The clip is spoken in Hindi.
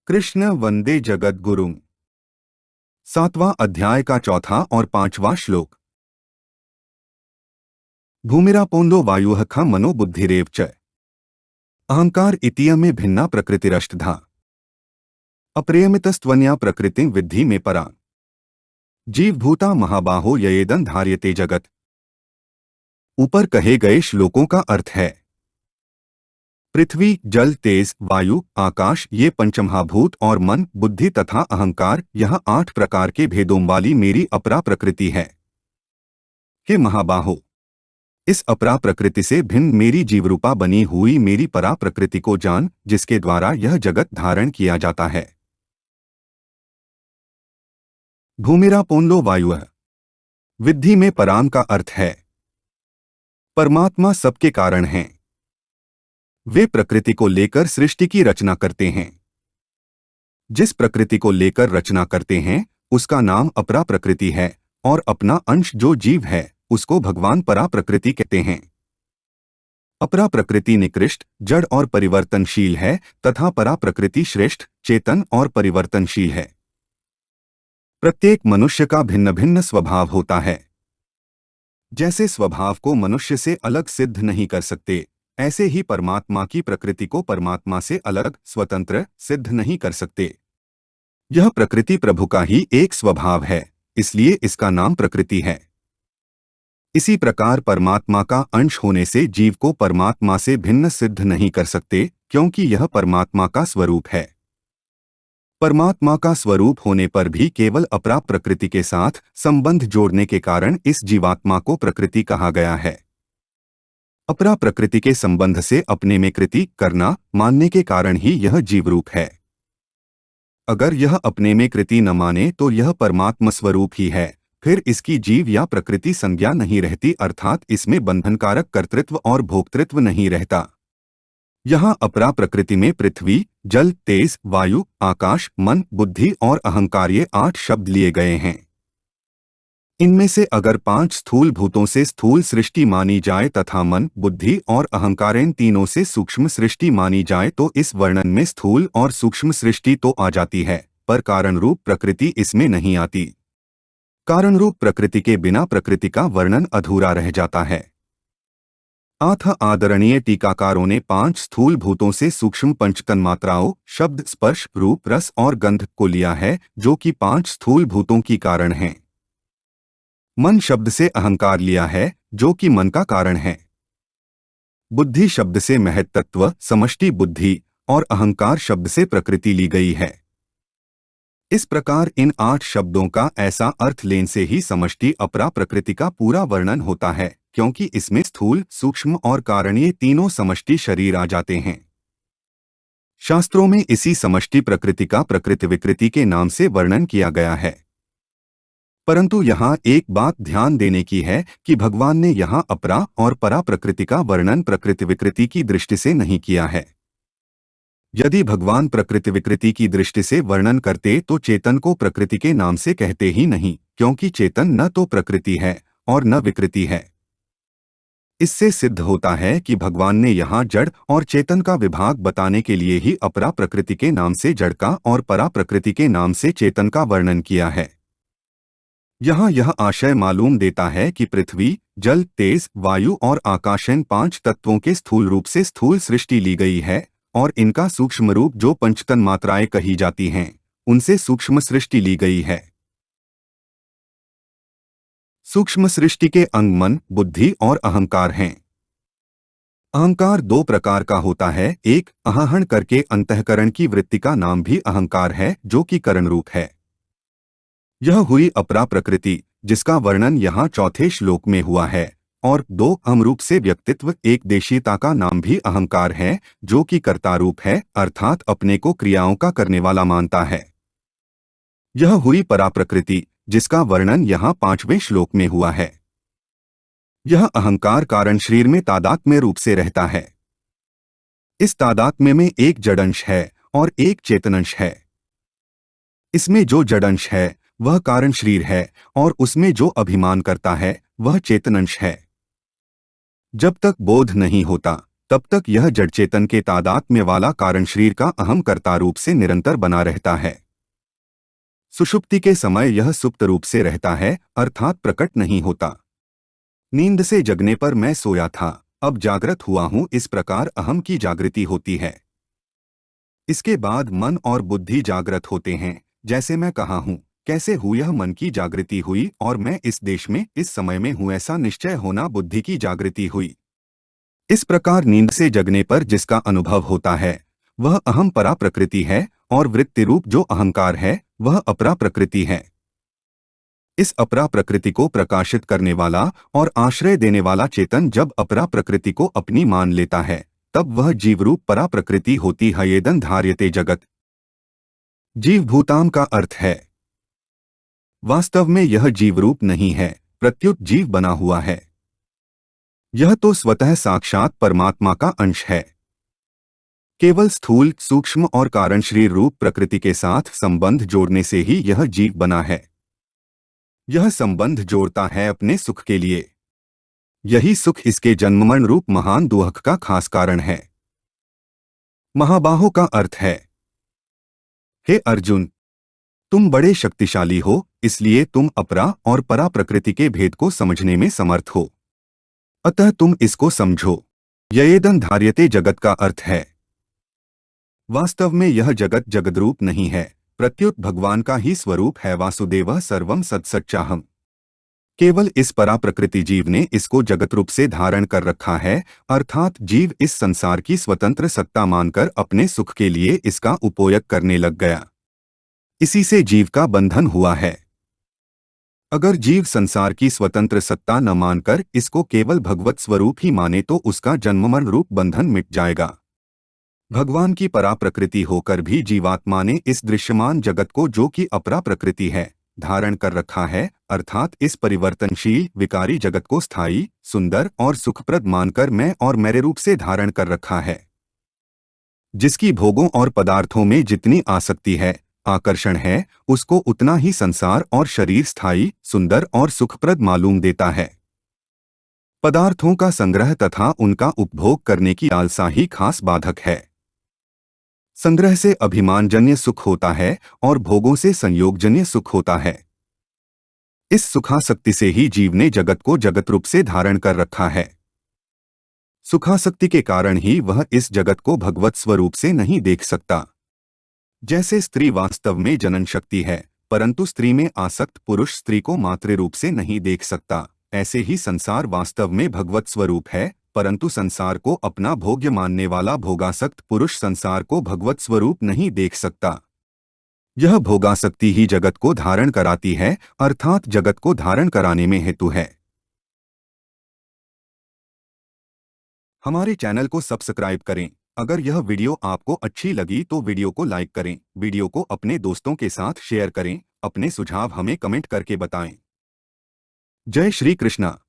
कृष्ण वंदे जगद्गुरुम्। 7वां अध्याय का चौथा और 5वां श्लोक। भूमिरापोन्दो वायुः ख मनो बुद्धिरेव च अहंकार इत्यमे भिन्ना प्रकृतिरष्टधा अप्रेयमितस्त्वन्या प्रकृतिं विद्धि में परा जीवभूता महाबाहो ययेदं धार्यते जगत। ऊपर कहे गए श्लोकों का अर्थ है, पृथ्वी, जल, तेज, वायु, आकाश ये पंचमहाभूत और मन, बुद्धि तथा अहंकार यह 8 प्रकार के भेदों वाली मेरी अपरा प्रकृति है। हे महाबाहो, इस अपरा प्रकृति से भिन्न मेरी जीवरूपा बनी हुई मेरी परा प्रकृति को जान, जिसके द्वारा यह जगत धारण किया जाता है। भूमिरापोन्दो वायुः विद्धि में पराम का अर्थ है, परमात्मा सबके कारण हैं। वे प्रकृति को लेकर सृष्टि की रचना करते हैं। जिस प्रकृति को लेकर रचना करते हैं उसका नाम अपरा प्रकृति है और अपना अंश जो जीव है उसको भगवान परा प्रकृति कहते हैं। अपरा प्रकृति निकृष्ट, जड़ और परिवर्तनशील है तथा परा प्रकृति श्रेष्ठ, चेतन और परिवर्तनशील है। प्रत्येक मनुष्य का भिन्न भिन्न स्वभाव होता है। जैसे स्वभाव को मनुष्य से अलग सिद्ध नहीं कर सकते, ऐसे ही परमात्मा की प्रकृति को परमात्मा से अलग स्वतंत्र सिद्ध नहीं कर सकते। यह प्रकृति प्रभु का ही एक स्वभाव है, इसलिए इसका नाम प्रकृति है। इसी प्रकार परमात्मा का अंश होने से जीव को परमात्मा से भिन्न सिद्ध नहीं कर सकते, क्योंकि यह परमात्मा का स्वरूप है। परमात्मा का स्वरूप होने पर भी केवल अपरा प्रकृति के साथ संबंध जोड़ने के कारण इस जीवात्मा को प्रकृति कहा गया है। अपरा प्रकृति के संबंध से अपने में कृति करना मानने के कारण ही यह जीवरूप है। अगर यह अपने में कृति न माने तो यह परमात्मा स्वरूप ही है, फिर इसकी जीव या प्रकृति संज्ञा नहीं रहती, अर्थात इसमें बंधनकारक कर्तृत्व और भोक्तृत्व नहीं रहता। यहाँ अपरा प्रकृति में पृथ्वी, जल, तेज, वायु, आकाश, मन, बुद्धि और अहंकार ये 8 शब्द लिए गए हैं। इनमें से अगर 5 स्थूल भूतों से स्थूल सृष्टि मानी जाए तथा मन, बुद्धि और अहंकार इन तीनों से सूक्ष्म सृष्टि मानी जाए तो इस वर्णन में स्थूल और सूक्ष्म सृष्टि तो आ जाती है, पर कारण रूप प्रकृति इसमें नहीं आती। कारण रूप प्रकृति के बिना प्रकृति का वर्णन अधूरा रह जाता है। अथ आदरणीय टीकाकारों ने 5 स्थूल भूतों से सूक्ष्म पंचतन्मात्राओं शब्द, स्पर्श, रूप, रस और गंध को लिया है, जो कि 5 स्थूल भूतों की कारण हैं। मन शब्द से अहंकार लिया है, जो कि मन का कारण है। बुद्धि शब्द से महत्तत्व, समष्टि बुद्धि और अहंकार शब्द से प्रकृति ली गई है। इस प्रकार इन 8 शब्दों का ऐसा अर्थ लेने से ही समष्टि अपरा प्रकृति का पूरा वर्णन होता है, क्योंकि इसमें स्थूल, सूक्ष्म और कारणीय तीनों समष्टि शरीर आ जाते हैं। शास्त्रों में इसी समष्टि प्रकृति का प्रकृति विकृति के नाम से वर्णन किया गया है। परंतु यहाँ एक बात ध्यान देने की है कि भगवान ने यहाँ अपरा और परा प्रकृति का वर्णन प्रकृति विकृति की दृष्टि से नहीं किया है। यदि भगवान प्रकृति विकृति की दृष्टि से वर्णन करते तो चेतन को प्रकृति के नाम से कहते ही नहीं, क्योंकि चेतन न तो प्रकृति है और न विकृति है। इससे सिद्ध होता है कि भगवान ने यहाँ जड़ और चेतन का विभाग बताने के लिए ही अपरा प्रकृति के नाम से जड़ का और परा प्रकृति के नाम से चेतन का वर्णन किया है। यहाँ यह आशय मालूम देता है कि पृथ्वी, जल, तेज, वायु और आकाश इन 5 तत्वों के स्थूल रूप से स्थूल सृष्टि ली गई है और इनका सूक्ष्म रूप जो पंचतन्मात्राएं कही जाती हैं उनसे सूक्ष्म सृष्टि ली गई है। सूक्ष्म सृष्टि के अंग मन, बुद्धि और अहंकार हैं। अहंकार 2 प्रकार का होता है। एक अहंहण करके अंतःकरण की वृत्ति का नाम भी अहंकार है, जो कि करण रूप है। यह हुई अपरा प्रकृति, जिसका वर्णन यहाँ चौथे श्लोक में हुआ है। और 2 अहम से व्यक्तित्व, एक देशीयता का नाम भी अहंकार है, जो कि कर्ता रूप है, अर्थात अपने को क्रियाओं का करने वाला मानता है। यह हुई परा प्रकृति, जिसका वर्णन यहाँ 5वें श्लोक में हुआ है। यह अहंकार कारण शरीर में तादात्म्य रूप से रहता है। इस तादात्म्य में एक जड़ंश है और एक चेतनंश है। इसमें जो जड़ंश है वह कारण शरीर है और उसमें जो अभिमान करता है वह चेतनंश है। जब तक बोध नहीं होता तब तक यह जड़ चेतन के तादात्म्य वाला कारण शरीर का अहम कर्ता रूप से निरंतर बना रहता है। सुषुप्ति के समय यह सुप्त रूप से रहता है, अर्थात प्रकट नहीं होता। नींद से जगने पर मैं सोया था, अब जागृत हुआ हूं, इस प्रकार अहम की जागृति होती है। इसके बाद मन और बुद्धि जागृत होते हैं। जैसे मैं कहा हूं, कैसे हुई यह मन की जागृति हुई और मैं इस देश में इस समय में हूं, ऐसा निश्चय होना बुद्धि की जागृति हुई। इस प्रकार नींद से जगने पर जिसका अनुभव होता है वह अहम परा प्रकृति है और वृत्ति रूप जो अहंकार है वह अपरा प्रकृति है। इस अपरा प्रकृति को प्रकाशित करने वाला और आश्रय देने वाला चेतन जब अपरा प्रकृति को अपनी मान लेता है तब वह जीवरूप परा प्रकृति होती है। येदं धार्यते जगत। जीव भूताम का अर्थ है वास्तव में यह जीवरूप नहीं है, प्रत्युत जीव बना हुआ है। यह तो स्वतः साक्षात परमात्मा का अंश है। केवल स्थूल, सूक्ष्म और कारण शरीर रूप प्रकृति के साथ संबंध जोड़ने से ही यह जीव बना है। यह संबंध जोड़ता है अपने सुख के लिए। यही सुख इसके जन्ममरण रूप महान दुख का खास कारण है। महाबाहो का अर्थ है हे अर्जुन, तुम बड़े शक्तिशाली हो, इसलिए तुम अपरा और परा प्रकृति के भेद को समझने में समर्थ हो, अतः तुम इसको समझो। येदं धार्यते जगत का अर्थ है वास्तव में यह जगत जगद्रूप नहीं है, प्रत्युत भगवान का ही स्वरूप है। वासुदेवः सर्वं सत्सच्चाहम्। केवल इस परा प्रकृति जीव ने इसको जगत रूप से धारण कर रखा है, अर्थात जीव इस संसार की स्वतंत्र सत्ता मानकर अपने सुख के लिए इसका उपयोग करने लग गया। इसी से जीव का बंधन हुआ है। अगर जीव संसार की स्वतंत्र सत्ता न मानकर इसको केवल भगवत स्वरूप ही माने तो उसका जन्ममरण रूप बंधन मिट जाएगा। भगवान की परा प्रकृति होकर भी जीवात्मा ने इस दृश्यमान जगत को, जो कि अपरा प्रकृति है, धारण कर रखा है, अर्थात इस परिवर्तनशील विकारी जगत को स्थायी, सुंदर और सुखप्रद मानकर मैं और मेरे रूप से धारण कर रखा है। जिसकी भोगों और पदार्थों में जितनी आसक्ति है, आकर्षण है, उसको उतना ही संसार और शरीर स्थायी, सुंदर और सुखप्रद मालूम देता है। पदार्थों का संग्रह तथा उनका उपभोग करने की लालसा ही खास बाधक है। संग्रह से अभिमानजन्य सुख होता है और भोगों से संयोगजन्य सुख होता है। इस सुखासक्ति से ही जीव ने जगत को जगत रूप से धारण कर रखा है। सुखासक्ति के कारण ही वह इस जगत को भगवत स्वरूप से नहीं देख सकता। जैसे स्त्री वास्तव में जनन शक्ति है, परंतु स्त्री में आसक्त पुरुष स्त्री को मातृ रूप से नहीं देख सकता, ऐसे ही संसार वास्तव में भगवत स्वरूप है, परंतु संसार को अपना भोग्य मानने वाला भोगासक्त पुरुष संसार को भगवत स्वरूप नहीं देख सकता। यह भोगासक्ति ही जगत को धारण कराती है, अर्थात जगत को धारण कराने में हेतु है। हमारे चैनल को सब्सक्राइब करें। अगर यह वीडियो आपको अच्छी लगी तो वीडियो को लाइक करें, वीडियो को अपने दोस्तों के साथ शेयर करें, अपने सुझाव हमें कमेंट करके बताएं। जय श्री कृष्णा।